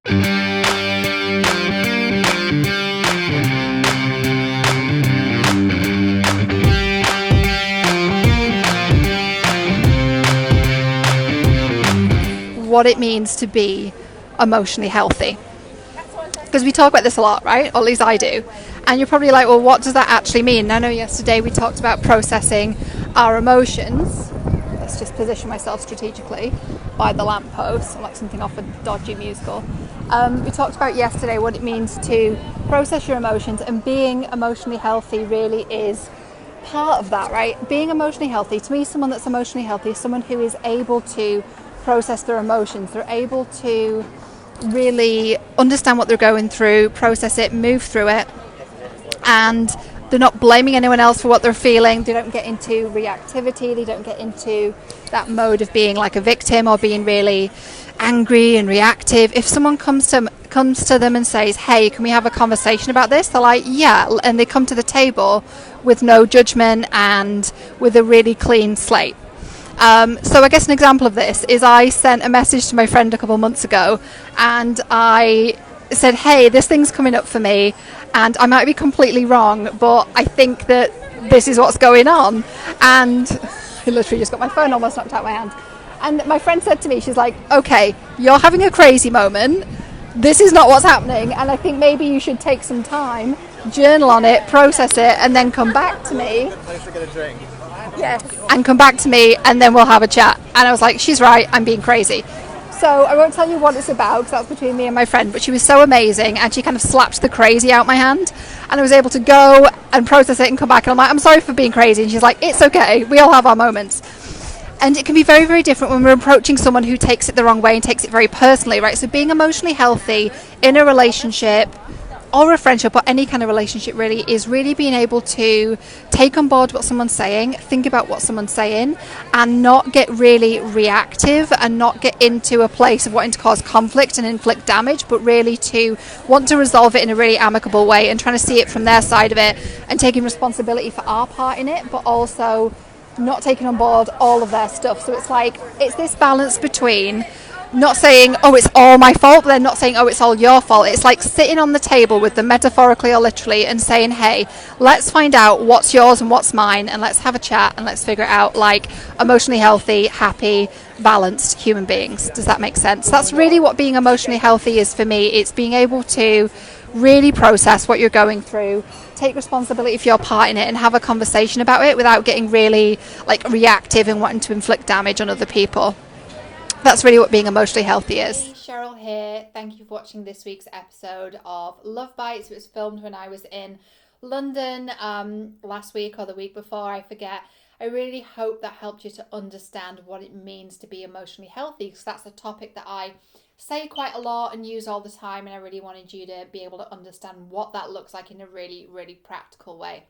What it means to be emotionally healthy. Because we talk about this a lot, right? Or at least I do. And you're probably like, well, what does that actually mean? And I know yesterday we talked about processing our emotions. Let's just position myself strategically by the lamppost, like something off a dodgy musical. We talked about yesterday what it means to process your emotions, and being emotionally healthy really is part of that, right? Being emotionally healthy, to me, someone that's emotionally healthy is someone who is able to process their emotions. They're able to really understand what they're going through, process it, move through it, and they're not blaming anyone else for what they're feeling. They don't get into reactivity. They don't get into that mode of being like a victim or being really angry and reactive. If someone comes to them and says, hey, can we have a conversation about this? They're like, yeah, and they come to the table with no judgment and with a really clean slate. So I guess an example of this is I sent a message to my friend a couple of months ago, and I said, hey, this thing's coming up for me, and I might be completely wrong, but I think that this is what's going on. And I literally just got my phone almost knocked out of my hand. And my friend said to me, she's like, okay, you're having a crazy moment. This is not what's happening, and I think maybe you should take some time, journal on it, process it, and then come back to me. Place to get a drink. Yes. And come back to me, and then we'll have a chat. And I was like, she's right, I'm being crazy. So I won't tell you what it's about, because that's between me and my friend, but she was so amazing, and she kind of slapped the crazy out my hand, and I was able to go and process it and come back, and I'm like, I'm sorry for being crazy, and she's like, it's okay, we all have our moments. And it can be very, very different when we're approaching someone who takes it the wrong way and takes it very personally, right? So being emotionally healthy in a relationship or a friendship or any kind of relationship really is really being able to take on board what someone's saying, think about what someone's saying, and not get really reactive and not get into a place of wanting to cause conflict and inflict damage, but really to want to resolve it in a really amicable way and trying to see it from their side of it and taking responsibility for our part in it, but also not taking on board all of their stuff. So it's like, it's this balance between not saying, oh, it's all my fault, but then not saying, oh, it's all your fault. It's like sitting on the table with them metaphorically or literally and saying, hey, let's find out what's yours and what's mine, and let's have a chat and let's figure it out like emotionally healthy, happy, balanced human beings. Does that make sense? That's really what being emotionally healthy is for me. It's being able to really process what you're going through, take responsibility for your part in it, and have a conversation about it without getting really like reactive and wanting to inflict damage on other people. That's really what being emotionally healthy is. Hey, Cheryl here. Thank you for watching this week's episode of LoveBites. It was filmed when I was in London last week or the week before, I forget. I really hope that helped you to understand what it means to be emotionally healthy, because that's a topic that I say quite a lot and use all the time, and I really wanted you to be able to understand what that looks like in a really, really practical way.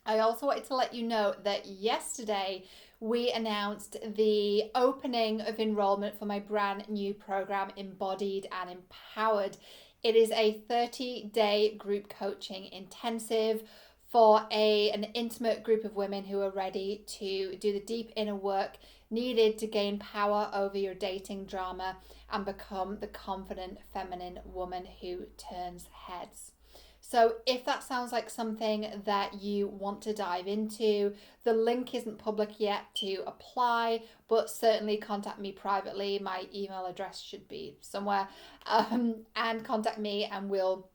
I also wanted to let you know that yesterday we announced the opening of enrollment for my brand new program, Embodied and Empowered. It is a 30-day group coaching intensive for an intimate group of women who are ready to do the deep inner work needed to gain power over your dating drama and become the confident feminine woman who turns heads. So if that sounds like something that you want to dive into, the link isn't public yet to apply, but certainly contact me privately. My email address should be somewhere, and contact me and we'll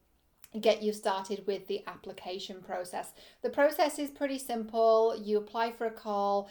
get you started with the application process. The process is pretty simple. You apply for a call,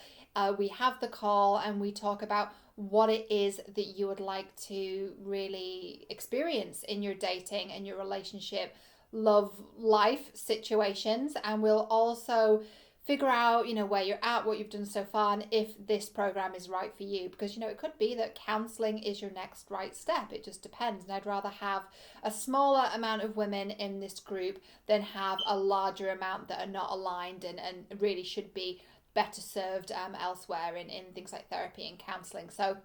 we have the call, and we talk about what it is that you would like to really experience in your dating and your relationship, love life situations, and we'll also figure out, where you're at, what you've done so far, and if this program is right for you. Because, it could be that counseling is your next right step. It just depends. And I'd rather have a smaller amount of women in this group than have a larger amount that are not aligned and really should be better served elsewhere in things like therapy and counseling. So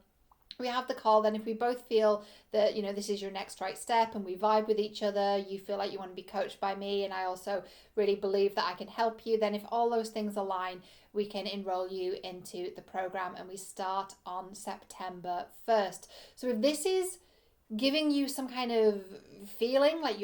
we have the call. Then if we both feel that this is your next right step and we vibe with each other, you feel like you want to be coached by me, and I also really believe that I can help you, then if all those things align, we can enroll you into the program, and we start on September 1st. So if this is giving you some kind of feeling like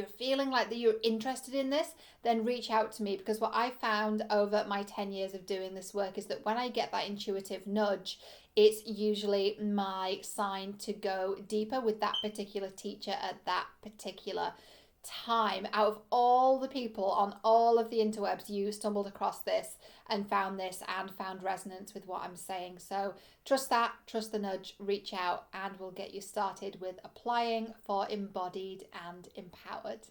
that you're interested in this, then reach out to me, because what I found over my 10 years of doing this work is that when I get that intuitive nudge, it's usually my sign to go deeper with that particular teacher at that particular time. Out of all the people on all of the interwebs, you stumbled across this and found resonance with what I'm saying. So trust that, trust the nudge, reach out, and we'll get you started with applying for Embodied and Empowered.